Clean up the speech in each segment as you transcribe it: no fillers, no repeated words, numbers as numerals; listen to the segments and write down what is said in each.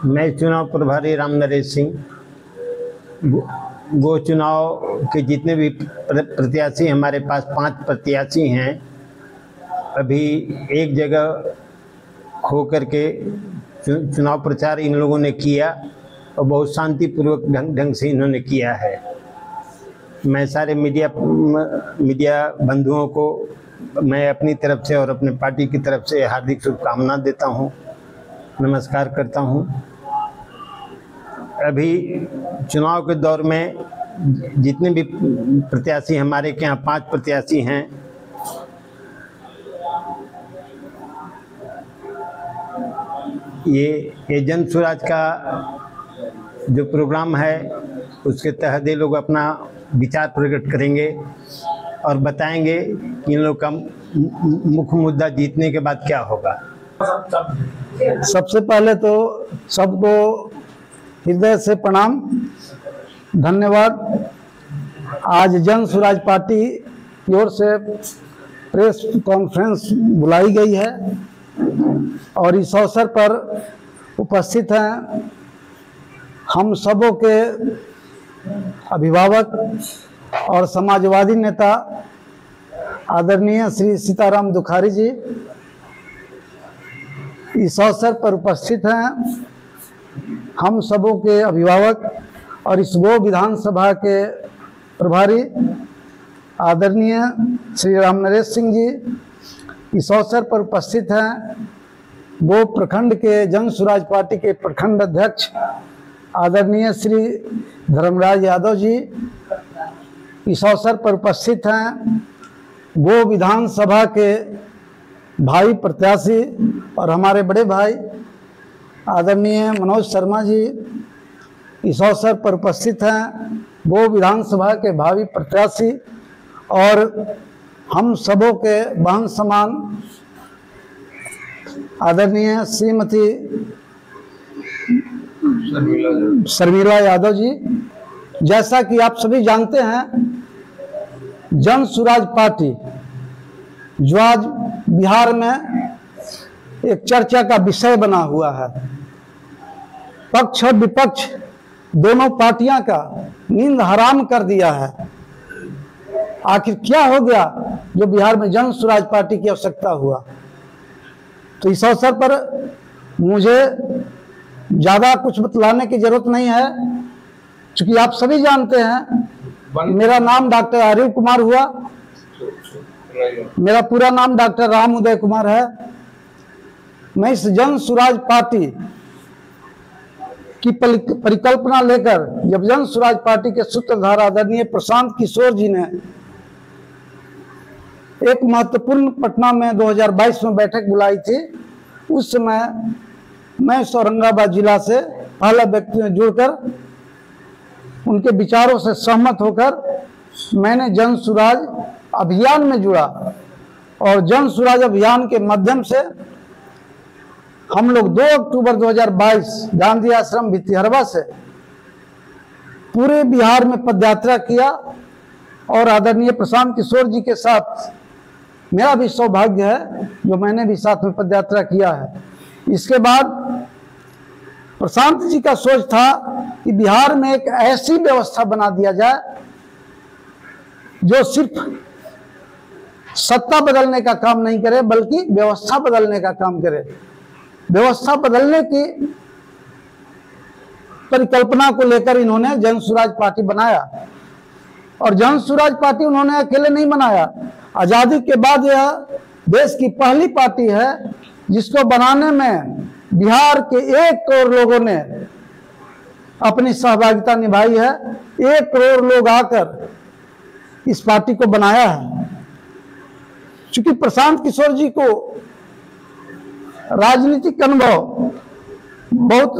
मैं चुनाव प्रभारी राम नरेश सिंह। वो चुनाव के जितने भी प्रत्याशी हमारे पास 5 प्रत्याशी हैं, अभी एक जगह हो करके चुनाव प्रचार इन लोगों ने किया और बहुत शांतिपूर्वक ढंग से इन्होंने किया है। मैं सारे मीडिया बंधुओं को मैं अपनी तरफ से और अपने पार्टी की तरफ से हार्दिक शुभकामना देता हूं, नमस्कार करता हूं। अभी चुनाव के दौर में जितने भी प्रत्याशी हमारे के यहाँ 5 प्रत्याशी हैं, ये जन स्वराज का जो प्रोग्राम है उसके तहत ये लोग अपना विचार प्रकट करेंगे और बताएंगे कि इन लोग का मुख्य मुद्दा जीतने के बाद क्या होगा। सबसे पहले तो सबको हृदय से प्रणाम, धन्यवाद। आज जन स्वराज पार्टी की ओर से प्रेस कॉन्फ्रेंस बुलाई गई है और इस अवसर पर उपस्थित हैं हम सबों के अभिभावक और समाजवादी नेता आदरणीय श्री सीताराम दुखारी जी। इस अवसर पर उपस्थित हैं हम सबों के अभिभावक और इस गो विधानसभा के प्रभारी आदरणीय श्री राम नरेश सिंह जी। इस अवसर पर उपस्थित हैं गो प्रखंड के जन स्वराज पार्टी के प्रखंड अध्यक्ष आदरणीय श्री धर्मराज यादव जी। इस अवसर पर उपस्थित हैं गो विधानसभा के भाई प्रत्याशी और हमारे बड़े भाई आदरणीय मनोज शर्मा जी। इस अवसर पर उपस्थित हैं गो विधानसभा के भावी प्रत्याशी और हम सबों के बहन समान आदरणीय श्रीमती शर्मिला यादव जी। जैसा कि आप सभी जानते हैं, जन स्वराज पार्टी जो आज बिहार में एक चर्चा का विषय बना हुआ है, पक्ष और विपक्ष दोनों पार्टियां का नींद हराम कर दिया है। आखिर क्या हो गया जो बिहार में जन स्वराज पार्टी की आवश्यकता हुआ? तो इस अवसर पर मुझे ज्यादा कुछ बतलाने की जरूरत नहीं है, क्योंकि आप सभी जानते हैं मेरा नाम डॉक्टर आर्य कुमार हुआ। मेरा पूरा नाम डॉक्टर राम उदय कुमार है। मैं इस जन स्वराज पार्टी की परिकल्पना लेकर जब जन स्वराज पार्टी के सूत्रधार आदरणीय प्रशांत किशोर जी ने एक महत्वपूर्ण पटना में 2022 में बैठक बुलाई थी, उस समय मैं औरंगाबाद जिला से पहला व्यक्ति में जुड़कर उनके विचारों से सहमत होकर मैंने जन स्वराज अभियान में जुड़ा और जन स्वराज अभियान के माध्यम से हम लोग 2 अक्टूबर 2022 गांधी आश्रम भितिहरवा से पूरे बिहार में पदयात्रा किया और आदरणीय प्रशांत किशोर जी के साथ मेरा भी सौभाग्य है जो मैंने भी साथ में पदयात्रा किया है। इसके बाद प्रशांत जी का सोच था कि बिहार में एक ऐसी व्यवस्था बना दिया जाए जो सिर्फ सत्ता बदलने का काम नहीं करे बल्कि व्यवस्था बदलने का काम करे। व्यवस्था बदलने की परिकल्पना को लेकर इन्होंने जन स्वराज पार्टी बनाया और जन स्वराज पार्टी उन्होंने अकेले नहीं बनाया। आजादी के बाद यह देश की पहली पार्टी है जिसको बनाने में बिहार के 1 करोड़ लोगों ने अपनी सहभागिता निभाई है। 1 करोड़ लोग आकर इस पार्टी को बनाया है। चूंकि प्रशांत किशोर जी को राजनीतिक अनुभव बहुत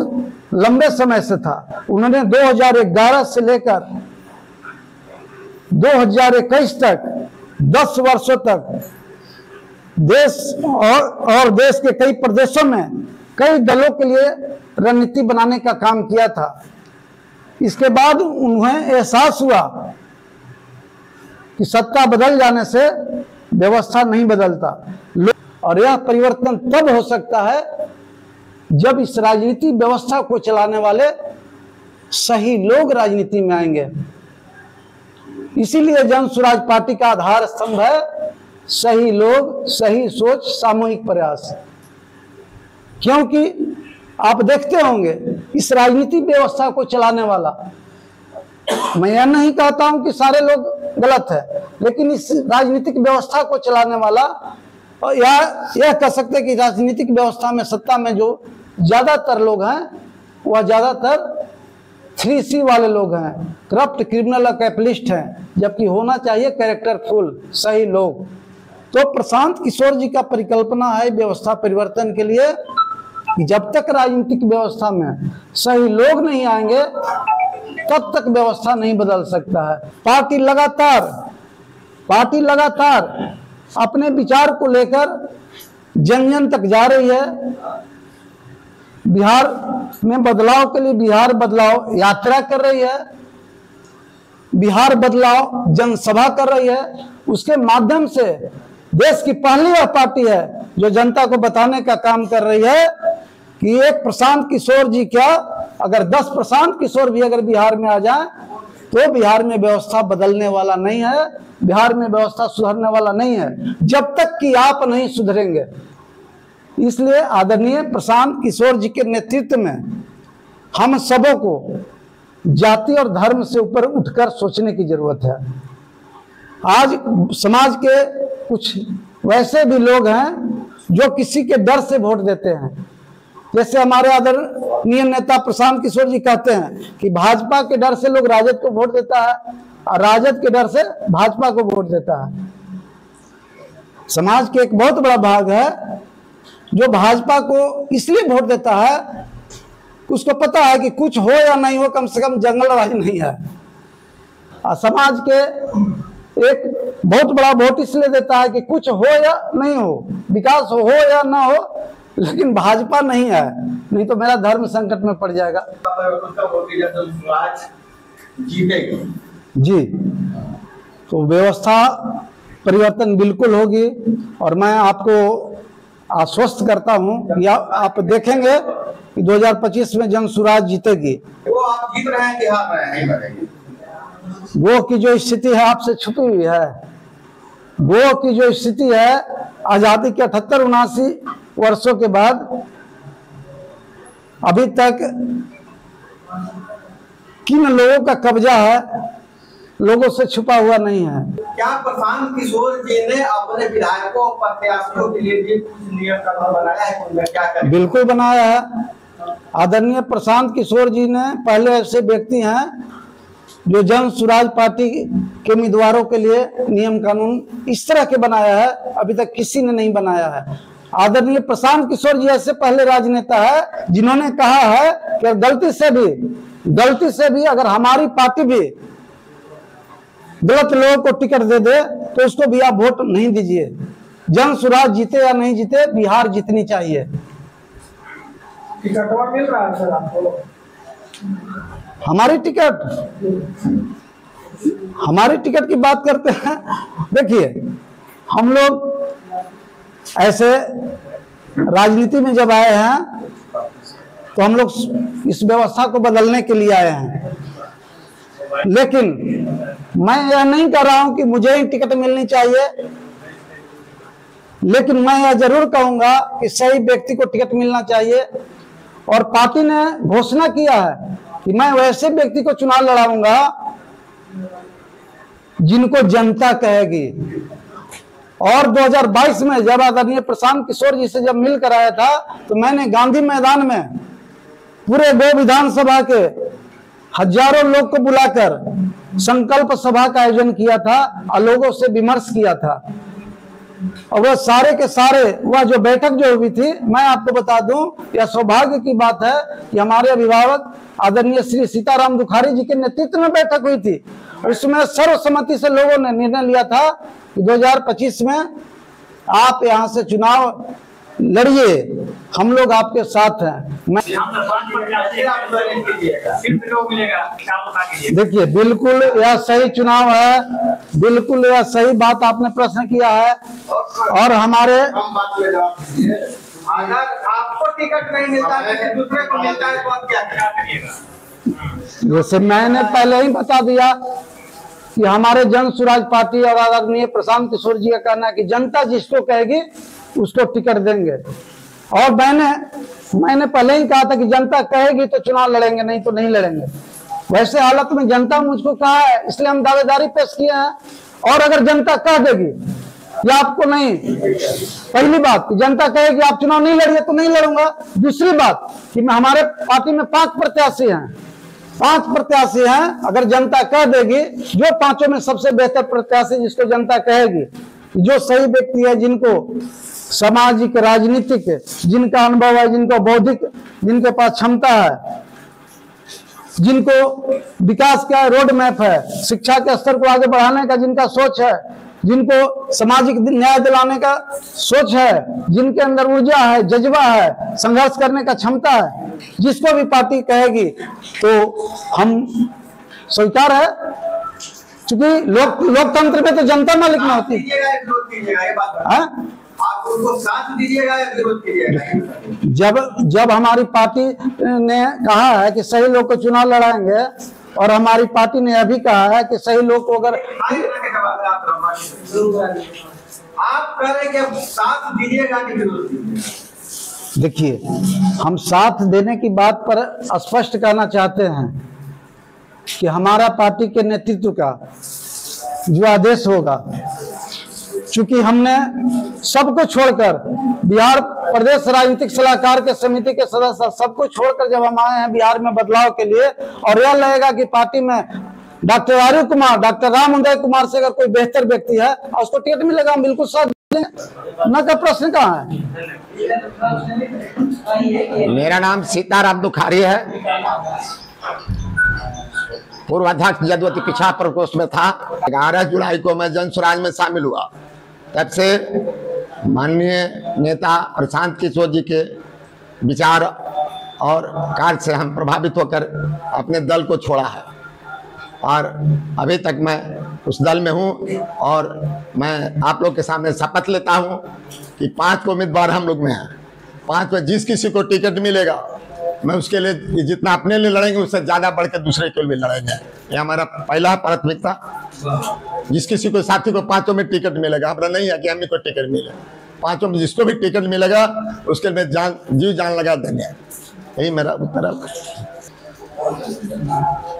लंबे समय से था। उन्होंने 2011 से लेकर 2021 तक 10 वर्षों तक देश और देश के कई प्रदेशों में कई दलों के लिए रणनीति बनाने का काम किया था। इसके बाद उन्हें एहसास हुआ कि सत्ता बदल जाने से व्यवस्था नहीं बदलता और यह परिवर्तन तब हो सकता है जब इस राजनीति व्यवस्था को चलाने वाले सही लोग राजनीति में आएंगे। इसीलिए जन स्वराज पार्टी का आधार स्तंभ है सही लोग, सही सोच, सामूहिक प्रयास। क्योंकि आप देखते होंगे इस राजनीतिक व्यवस्था को चलाने वाला, मैं यह नहीं कहता हूं कि सारे लोग गलत है, लेकिन इस राजनीतिक व्यवस्था को चलाने वाला, और यह कह सकते हैं कि राजनीतिक व्यवस्था में सत्ता में जो ज्यादातर लोग हैं वह ज्यादातर 3C वाले लोग हैं, करप्ट, क्रिमिनल और कैपिटलिस्ट हैं, जबकि होना चाहिए कैरेक्टरफुल सही लोग। तो प्रशांत किशोर जी का परिकल्पना है व्यवस्था परिवर्तन के लिए कि जब तक राजनीतिक व्यवस्था में सही लोग नहीं आएंगे तब तक व्यवस्था नहीं बदल सकता है। पार्टी लगातार अपने विचार को लेकर जन जन तक जा रही है। बिहार में बदलाव के लिए बिहार बदलाव यात्रा कर रही है, बिहार बदलाव जनसभा कर रही है। उसके माध्यम से देश की पहली वह पार्टी है जो जनता को बताने का काम कर रही है कि एक प्रशांत किशोर जी क्या, अगर 10 प्रशांत किशोर भी अगर बिहार में आ जाए तो बिहार में व्यवस्था बदलने वाला नहीं है, बिहार में व्यवस्था सुधरने वाला नहीं है जब तक कि आप नहीं सुधरेंगे। इसलिए आदरणीय प्रशांत किशोर जी के नेतृत्व में हम सबों को जाति और धर्म से ऊपर उठकर सोचने की जरूरत है। आज समाज के कुछ वैसे भी लोग हैं जो किसी के डर से वोट देते हैं, जैसे हमारे आदरणीय नेता प्रशांत किशोर जी कहते हैं कि भाजपा के डर से लोग राजद को वोट देता है और राजद के डर से भाजपा को वोट देता है। समाज के एक बहुत बड़ा भाग है जो भाजपा को इसलिए वोट देता है, उसको पता है कि कुछ हो या नहीं हो, कम से कम जंगल राज नहीं है। और समाज के एक बहुत बड़ा वोट इसलिए देता है कि कुछ हो या नहीं हो, विकास हो या ना हो, लेकिन भाजपा नहीं है, नहीं तो मेरा धर्म संकट में पड़ जाएगा। जी, तो व्यवस्था परिवर्तन बिल्कुल होगी और मैं आपको आश्वस्त करता हूं कि आप देखेंगे कि 2025 में जन स्वराज जीतेगी। वो आप जीत रहे हैं कि हार रहे हैं? वो की जो स्थिति है आपसे छुपी हुई है, वो की जो स्थिति है आजादी के 78-79 वर्षों के बाद अभी तक किन लोगों का कब्जा है, लोगों से छुपा हुआ नहीं है। क्या प्रशांत किशोर जी ने अपने विधायकों और प्रत्याशियों के लिए भी कुछ नियम कानून बनाया है? क्या करें? बिल्कुल बनाया है। आदरणीय प्रशांत किशोर जी ने पहले ऐसे व्यक्ति हैं जो जन स्वराज पार्टी के उम्मीदवारों के लिए नियम कानून इस तरह के बनाया है, अभी तक किसी ने नहीं बनाया है। आदरणीय प्रशांत किशोर जी ऐसे पहले राजनेता है जिन्होंने कहा है कि गलती से भी अगर हमारी पार्टी भी गलत लोगों को टिकट दे दे तो उसको भी आप वोट नहीं दीजिए। जन स्वराज जीते या नहीं जीते, बिहार जीतनी चाहिए। टिकट मिल रहा है सर आपको? हमारी टिकट की बात करते हैं। देखिए, हम लोग ऐसे राजनीति में जब आए हैं तो हम लोग इस व्यवस्था को बदलने के लिए आए हैं, लेकिन मैं यह नहीं कह रहा हूं कि मुझे ही टिकट मिलनी चाहिए, लेकिन मैं यह जरूर कहूंगा कि सही व्यक्ति को टिकट मिलना चाहिए। और पार्टी ने घोषणा किया है कि मैं वैसे व्यक्ति को चुनाव लड़ाऊंगा जिनको जनता कहेगी। और 2022 में जब आदरणीय प्रशांत किशोर जी से जब मिलकर आया था तो मैंने गांधी मैदान में पूरे 2 विधानसभा के हजारों लोग को बुलाकर संकल्प सभा का आयोजन किया था और लोगों से विमर्श किया था। और वह सारे के सारे वह जो बैठक जो हुई थी, मैं आपको बता दूं, यह सौभाग्य की बात है कि हमारे अभिभावक आदरणीय श्री सीताराम दुखारी जी के नेतृत्व में बैठक हुई थी। उसमें सर्वसम्मति से लोगों ने निर्णय लिया था कि 2025 में आप यहां से चुनाव लड़िए, हम लोग आपके साथ हैं। देखिए, बिल्कुल यह सही चुनाव है, बिल्कुल यह सही बात आपने प्रश्न किया है। और हमारे अगर आपको टिकट नहीं मिलता है, दूसरे को मिलता है, तो आप क्या करिएगा? जैसे मैंने पहले ही बता दिया कि हमारे जन स्वराज पार्टी और आदरणीय प्रशांत किशोर जी का कहना है कि जनता जिसको कहेगी उसको टिकट देंगे। और मैंने पहले ही कहा था कि जनता कहेगी तो चुनाव लड़ेंगे, नहीं तो नहीं लड़ेंगे। वैसे हालत में जनता मुझको कहा है, इसलिए हम दावेदारी पेश किए हैं। और अगर जनता कह देगी या आपको नहीं, पहली बात कि जनता कहेगी आप चुनाव नहीं लड़िए तो नहीं लड़ूंगा। दूसरी बात कि हमारे पार्टी में 5 प्रत्याशी हैं, 5 प्रत्याशी हैं। अगर जनता कह देगी, जो 5 में सबसे बेहतर प्रत्याशी जिसको जनता कहेगी, जो सही व्यक्ति है, जिनको सामाजिक राजनीतिक जिनका अनुभव है, जिनको बौद्धिक, जिनके पास क्षमता है, जिनको विकास का रोड मैप है, शिक्षा के स्तर को आगे बढ़ाने का जिनका सोच है, जिनको सामाजिक न्याय दिलाने का सोच है, जिनके अंदर ऊर्जा है, जज्बा है, संघर्ष करने का क्षमता है, जिसको भी पार्टी कहेगी तो हम स्वीकार है। क्योंकि लोकतंत्र में तो जनता मालिक में होती है। आप उनको साथ दीजिएगा या विरोध कीजिएगा? जब हमारी पार्टी ने कहा है कि सही लोग को चुनाव लड़ाएंगे, और हमारी पार्टी ने अभी कहा है कि सही लोग को अगर आप कह रहे कि साथ दीजिएगा कि विरोध कीजिएगा? देखिए, हम साथ देने की बात पर स्पष्ट कहना चाहते हैं कि हमारा पार्टी के नेतृत्व का जो आदेश होगा, चूंकि हमने सबको छोड़कर, बिहार प्रदेश राजनीतिक सलाहकार के समिति के सदस्य सबको छोड़कर जब हम आए हैं बिहार में बदलाव के लिए, और यह लगेगा कि पार्टी में डॉक्टर आर्य कुमार, डॉक्टर राम उदय कुमार से अगर कोई बेहतर व्यक्ति है और उसको टिकट मिलेगा, हम बिल्कुल साथ देंगे। न का प्रश्न कहाँ है? मेरा नाम सीताराम दुखारी है, पूर्व अध्यक्ष यदुवती पिछड़ा प्रकोष्ठ में था। 11 जुलाई को मैं जन स्वराज में शामिल हुआ। तब से माननीय नेता प्रशांत किशोर जी के विचार और कार्य से हम प्रभावित होकर अपने दल को छोड़ा है, और अभी तक मैं उस दल में हूं। और मैं आप लोग के सामने शपथ लेता हूं कि 5 उम्मीदवार हम लोग में हैं। 5 में जिस किसी को टिकट मिलेगा, मैं उसके लिए जितना अपने लिए लड़ेंगे उससे ज़्यादा बढ़ के दूसरे के लिए लड़ेंगे। ये हमारा पहला प्राथमिकता। जिस किसी को साथी को 5 में टिकट मिलेगा, हमारा नहीं है कि हमें को टिकट मिले, 5 में जिसको भी टिकट मिलेगा उसके लिए जीव जान लगा देंगे। यही मेरा उत्तर है।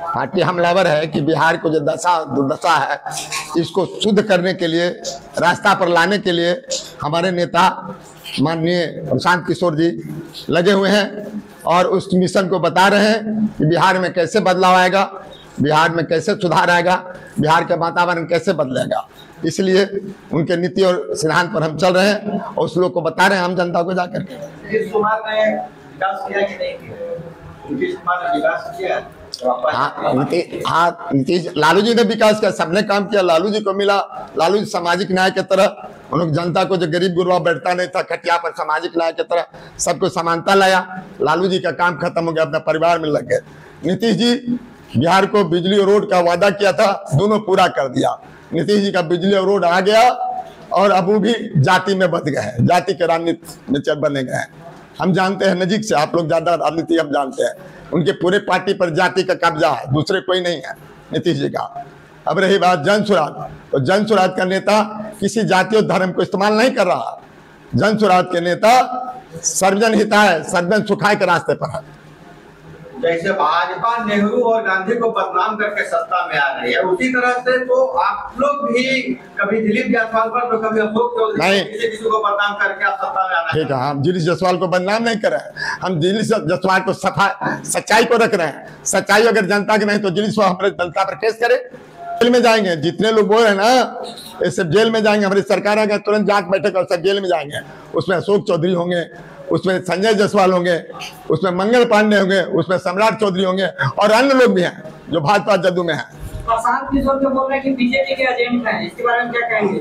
पार्टी हमलावर है कि बिहार को जो दुर्दशा है, इसको शुद्ध करने के लिए, रास्ता पर लाने के लिए हमारे नेता माननीय प्रशांत किशोर जी लगे हुए हैं, और उस मिशन को बता रहे हैं कि बिहार में कैसे बदलाव आएगा, बिहार में कैसे सुधार आएगा, बिहार का वातावरण कैसे बदलेगा। इसलिए उनके नीति और सिद्धांत पर हम चल रहे हैं और उस लोग को बता रहे हैं हम जनता को जाकर के। नीतीश कुमार ने विकास किया कि नहीं किया? नीतीश कुमार ने विकास किया? नीतीश लालू जी ने विकास किया, सबने काम किया। लालू जी को मिला, लालू जी सामाजिक न्याय की तरह उन लोग जनता को, जो गरीब गुरबा बैठता नहीं था खटिया पर, सामाजिक न्याय की तरह सबको समानता लाया। लालू जी का काम खत्म हो गया, अपने परिवार में लग गए। नीतीश जी बिहार को बिजली और रोड का वादा किया था, दोनों पूरा कर दिया। नीतीश जी का बिजली और रोड आ गया, और अब वो भी जाति में बच गए हैं, जाति के राजनीति में बने गए हैं। हम जानते हैं नजीक से, आप लोग ज्यादा राजनीति हम जानते हैं, उनके पूरे पार्टी पर जाति का कब्जा है, दूसरे कोई नहीं है नीतीश जी का। अब रही बात जन स्वराज, तो जन स्वराज का नेता किसी जाति और धर्म को इस्तेमाल नहीं कर रहा। जन स्वराज के नेता सर्वजन हिताय, सर्वजन सुखाय के रास्ते पर है। जैसे भाजपा नेहरू और गांधी को बदनाम करके सत्ता में आ रही है, उसी तरह से तो आप लोग भी कभी दिलीप जायसवाल पर तो कभी अशोक चौधरी किसी को बदनाम करके आप सत्ता में आ रहे हैं। ठीक है, हम दिलीप जायसवाल को बदनाम नहीं कर रहे हैं, हम दिलीप जायसवाल को सच्चाई को रख रहे हैं। सच्चाई अगर जनता की नहीं तो दिलीप हमारे जनता पर केस करे, जेल में जाएंगे। जितने लोग बोल रहे हैं ना, ये सब जेल में जाएंगे। हमारी सरकार आएगा तुरंत जांच बैठक और सब जेल में जाएंगे। उसमें अशोक चौधरी होंगे, उसमें संजय जायसवाल होंगे, उसमें मंगल पांडे होंगे, उसमें सम्राट चौधरी होंगे, और अन्य लोग भी हैं जो भाजपा जदयू में हैं। प्रशांत किशोर जो बोल रहे हैं कि बीजेपी के एजेंट हैं, इसके बारे में क्या कहेंगे?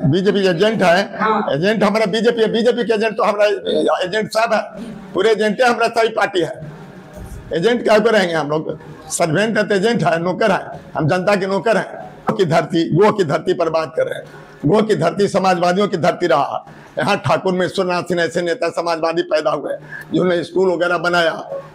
बीजेपी एजेंट है? हाँ। एजेंट हमारा बीजेपी है। बीजेपी के एजेंट तो हमारा एजेंट सब है, पूरे एजेंट है, हमारा सही पार्टी है। एजेंट क्या करेंगे हम लोग? सर्वेंट है तो एजेंट है, नौकर है। हम जनता के नौकर हैं। गो की धरती पर बात कर रहे हैं। गो की धरती समाजवादियों की धरती रहा, यहाँ ठाकुर महेश्वरनाथ सिंह ऐसे नेता समाजवादी पैदा हुए जिन्होंने स्कूल वगैरह बनाया।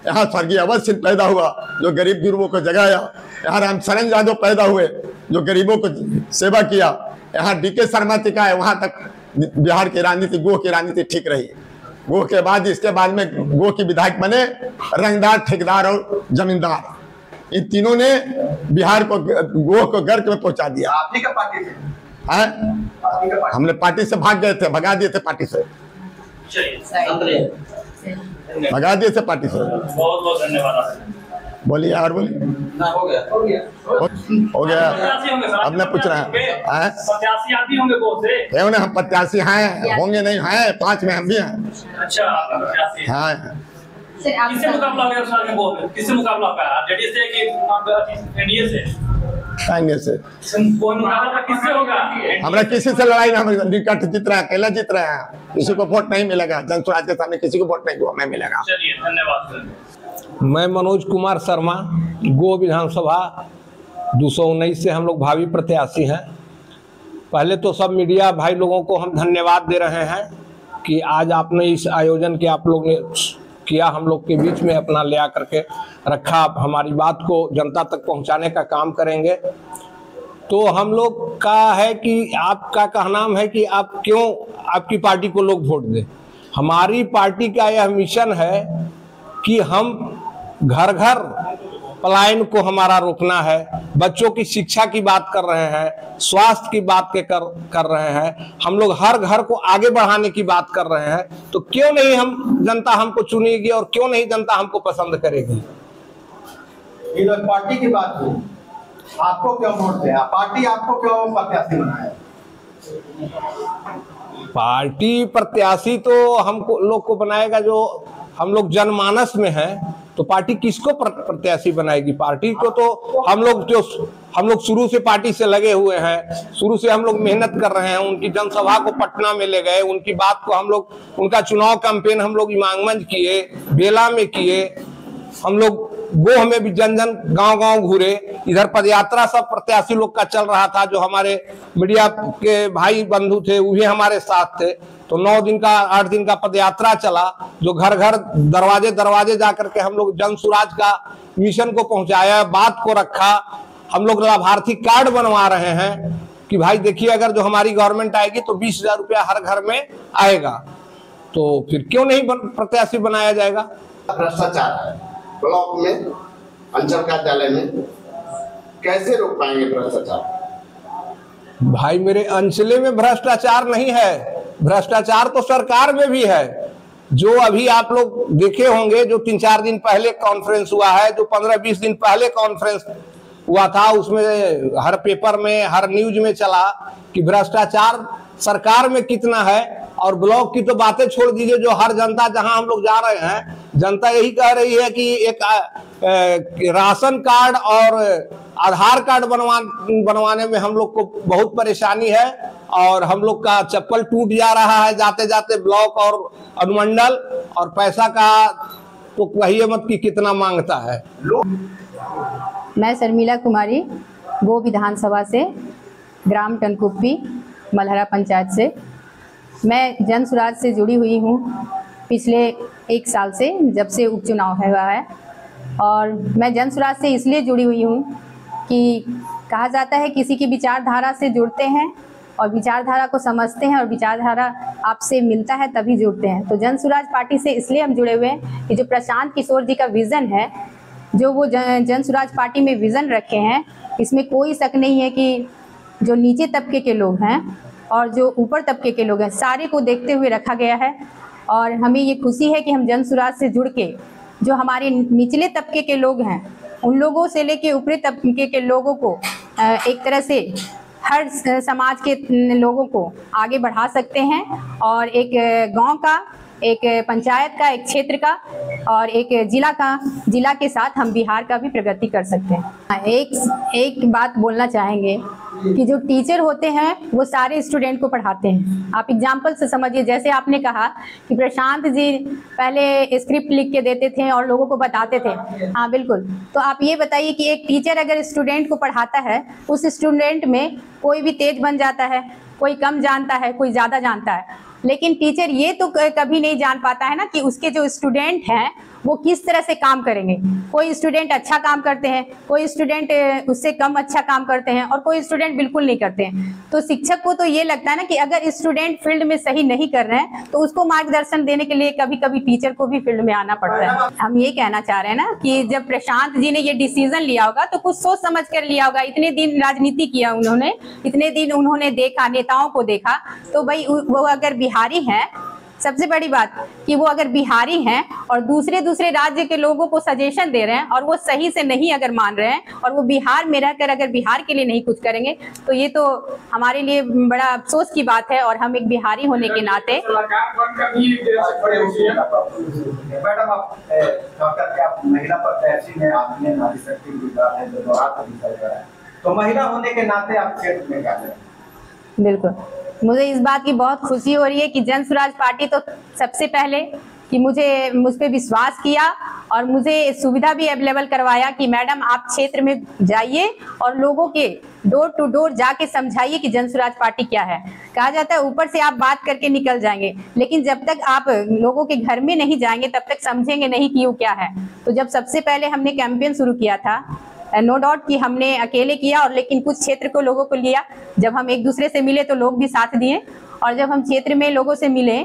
यहाँ स्वर्गीय अवध सिंह पैदा हुआ जो गरीब गुरुओं को जगाया। यहाँ रामशरण यादव पैदा हुए जो गरीबों को सेवा किया। यहाँ DK शर्मा टिका है। वहां तक बिहार की राजनीति, गोह की राजनीति ठीक रही। गोह के बाद इसके बाद में गोह की विधायक बने रंगदार, ठेकेदार और जमींदार। इन तीनों ने बिहार को, गोह को गर्क में पहुंचा दिया। आप ही का पार्टी से है, हमने पार्टी से भाग गए थे, भगा दिए थे पार्टी से, भगा दिए थे पार्टी से। बहुत बहुत धन्यवाद। बोलिए और बोलिए। हो गया अब मैं पूछ रहा है, प्रत्याशी आप ही होंगे गोह से? क्यों ना, हम प्रत्याशी हैं, होंगे नहीं हैं, 5 में हम भी हैं। अच्छा, प्रत्याशी हाँ। किससे मुकाबला हो गया गोह में? किससे मुकाबला होगा? जेडीएस से कि एनडीए से? एनडीए से। कोई मुकाबला किससे होगा? हमारा किसी से लड़ाई ना, हम निकट जीत रहे हैं, अकेला जीत रहे हैं। किसी को वोट नहीं मिलेगा, जन स्वराज के सामने किसी को वोट नहीं मिलेगा। चलिए, धन्यवाद। मैं मनोज कुमार शर्मा, गोह विधानसभा 219 से हम लोग भावी प्रत्याशी हैं। पहले तो सब मीडिया भाई लोगों को हम धन्यवाद दे रहे हैं कि आज आपने इस आयोजन के आप लोग ने किया, हम लोग के बीच में अपना ले आकर के रखा। हमारी बात को जनता तक पहुंचाने का काम करेंगे। तो हम लोग का है कि आपका कहना है कि आप क्यों आपकी पार्टी को लोग वोट दें। हमारी पार्टी का यह मिशन है कि हम घर घर पलायन को हमारा रोकना है। बच्चों की शिक्षा की बात कर रहे हैं, स्वास्थ्य की बात कर रहे हैं, हम लोग हर घर को आगे बढ़ाने की बात कर रहे हैं। तो क्यों नहीं हम जनता हमको चुनेगी और क्यों नहीं जनता हमको पसंद करेगी। इधर पार्टी की बात हुई, आपको क्यों वोट दिया? पार्टी आपको क्यों प्रत्याशी बनाया? पार्टी प्रत्याशी तो हमको लोग को बनाएगा जो हम लोग जनमानस में हैं। तो पार्टी किसको प्रत्याशी बनाएगी? पार्टी को तो हम लोग शुरू से पार्टी से लगे हुए हैं, शुरू से हम लोग मेहनत कर रहे हैं। उनकी जनसभा को पटना में ले गए, उनकी बात को हम लोग, उनका चुनाव कैंपेन हम लोग इमामगंज किए, बेला में किए, हम लोग गोह में भी जन जन गांव-गांव घूरे। इधर पदयात्रा सब प्रत्याशी लोग का चल रहा था, जो हमारे मीडिया के भाई बंधु थे वो भी हमारे साथ थे। तो 9 दिन का 8 दिन का पदयात्रा चला, जो घर घर दरवाजे दरवाजे जाकर के हम लोग जन सुराज का मिशन को पहुंचाया, बात को रखा। हम लोग लाभार्थी कार्ड बनवा रहे हैं कि भाई देखिए अगर जो हमारी गवर्नमेंट आएगी तो 20,000 रुपया हर घर में आएगा। तो फिर क्यों नहीं प्रत्याशी बनाया जाएगा? भ्रष्टाचार है ब्लॉक में, अंचल कार्यालय में, कैसे रोक पाएंगे भ्रष्टाचार? भाई मेरे अंचले में भ्रष्टाचार नहीं है, भ्रष्टाचार तो सरकार में भी है। जो अभी आप लोग देखे होंगे, जो 3-4 दिन पहले कॉन्फ्रेंस हुआ है, जो 15-20 दिन पहले कॉन्फ्रेंस हुआ था, उसमें हर पेपर में, हर न्यूज में चला कि भ्रष्टाचार सरकार में कितना है। और ब्लॉक की तो बातें छोड़ दीजिए, जो हर जनता जहां हम लोग जा रहे हैं, जनता यही कह रही है कि एक राशन कार्ड और आधार कार्ड बनवाने में हम लोग को बहुत परेशानी है। और हम लोग का चप्पल टूट जा रहा है जाते जाते ब्लॉक और अनुमंडल। और पैसा का तो कहिए मत कि कितना मांगता है। मैं शर्मिला कुमारी, गोह विधानसभा से, ग्राम टनकुप्पी, मलहरा पंचायत से। मैं जन सुराज से जुड़ी हुई हूँ पिछले 1 साल से, जब से उपचुनाव हुआ है। और मैं जन सुराज से इसलिए जुड़ी हुई हूँ कि कहा जाता है किसी की विचारधारा से जुड़ते हैं और विचारधारा को समझते हैं और विचारधारा आपसे मिलता है तभी जुड़ते हैं। तो जन सुराज पार्टी से इसलिए हम जुड़े हुए हैं कि जो प्रशांत किशोर जी का विज़न है, जो वो जन सुराज पार्टी में विज़न रखे हैं, इसमें कोई शक नहीं है कि जो नीचे तबके के लोग हैं और जो ऊपर तबके के लोग हैं, सारे को देखते हुए रखा गया है। और हमें ये खुशी है कि हम जन सुराज से जुड़ के जो हमारे निचले तबके के लोग हैं, उन लोगों से लेके ऊपरी तबके के लोगों को एक तरह से हर समाज के लोगों को आगे बढ़ा सकते हैं। और एक गांव का, एक पंचायत का, एक क्षेत्र का और एक जिला के साथ हम बिहार का भी प्रगति कर सकते हैं। एक बात बोलना चाहेंगे कि जो टीचर होते हैं वो सारे स्टूडेंट को पढ़ाते हैं। आप एग्जाम्पल से समझिए, जैसे आपने कहा कि प्रशांत जी पहले स्क्रिप्ट लिख के देते थे और लोगों को बताते थे। हाँ बिल्कुल। तो आप ये बताइए कि एक टीचर अगर स्टूडेंट को पढ़ाता है, उस स्टूडेंट में कोई भी तेज बन जाता है, कोई कम जानता है, कोई ज़्यादा जानता है, लेकिन टीचर ये तो कभी नहीं जान पाता है ना कि उसके जो स्टूडेंट हैं वो किस तरह से काम करेंगे। कोई स्टूडेंट अच्छा काम करते हैं, कोई स्टूडेंट उससे कम अच्छा काम करते हैं और कोई स्टूडेंट बिल्कुल नहीं करते हैं। तो शिक्षक को तो ये लगता है ना कि अगर स्टूडेंट फील्ड में सही नहीं कर रहे हैं तो उसको मार्गदर्शन देने के लिए कभी कभी टीचर को भी फील्ड में आना पड़ता है। हम ये कहना चाह रहे हैं ना कि जब प्रशांत जी ने ये डिसीजन लिया होगा तो कुछ सोच समझ कर लिया होगा। इतने दिन राजनीति किया उन्होंने, इतने दिन उन्होंने देखा, नेताओं को देखा, तो भाई वो अगर बिहारी हैं, सबसे बड़ी बात कि वो अगर बिहारी हैं और दूसरे राज्य के लोगों को सजेशन दे रहे हैं और वो सही से नहीं अगर मान रहे हैं और वो बिहार में रहकर अगर बिहार के लिए नहीं कुछ करेंगे तो ये तो हमारे लिए बड़ा अफसोस की बात है। और हम एक बिहारी होने के नाते मैडम, आप डॉक्टर के आप महिला प्रत्याशी हैं, आपने नारी शक्ति विभाग है जो दोहरात अभी चल रहा है, तो महिला होने के नाते आप क्षेत्र में क्या करें? बिल्कुल, मुझे इस बात की बहुत खुशी हो रही है कि जन स्वराज पार्टी तो सबसे पहले कि मुझ पे विश्वास किया और मुझे सुविधा भी अवेलेबल करवाया कि मैडम आप क्षेत्र में जाइए और लोगों के डोर टू डोर जाके समझाइए कि जन स्वराज पार्टी क्या है। कहा जाता है ऊपर से आप बात करके निकल जाएंगे, लेकिन जब तक आप लोगों के घर में नहीं जाएंगे तब तक समझेंगे नहीं कि वो क्या है। तो जब सबसे पहले हमने कैंपेन शुरू किया था, नो डाउट कि हमने अकेले किया और लेकिन कुछ क्षेत्र को लोगों को लिया। जब हम एक दूसरे से मिले तो लोग भी साथ दिए और जब हम क्षेत्र में लोगों से मिले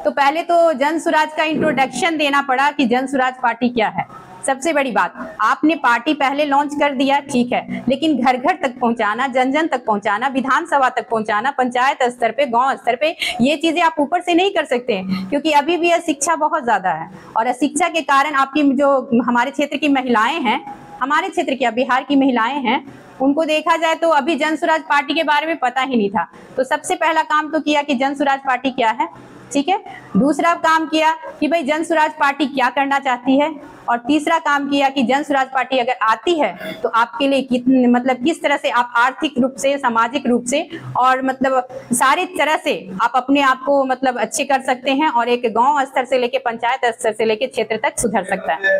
तो पहले तो जन स्वराज का इंट्रोडक्शन देना पड़ा कि जन स्वराज पार्टी क्या है। सबसे बड़ी बात, आपने पार्टी पहले लॉन्च कर दिया ठीक है, लेकिन घर घर तक पहुंचाना, जन जन तक पहुंचाना, विधानसभा तक पहुंचाना, पंचायत स्तर पे, गांव स्तर पे, ये चीजें आप ऊपर से नहीं कर सकते हैं क्योंकि अभी भी अशिक्षा बहुत ज्यादा है। और अशिक्षा के कारण आपकी जो हमारे क्षेत्र की महिलाएं हैं, हमारे क्षेत्र की बिहार की महिलाएं हैं, उनको देखा जाए तो अभी जन स्वराज पार्टी के बारे में पता ही नहीं था। तो सबसे पहला काम तो किया कि जन स्वराज पार्टी क्या है, ठीक है। दूसरा काम किया कि भाई जन स्वराज पार्टी क्या करना चाहती है और तीसरा काम किया कि जन स्वराज पार्टी अगर आती है तो आपके लिए कितने मतलब किस तरह से आप आर्थिक रूप से, सामाजिक रूप से और मतलब सारी तरह से आप अपने आप को मतलब अच्छे कर सकते हैं और एक गांव स्तर से लेके पंचायत स्तर से लेके क्षेत्र तक सुधर सकता है।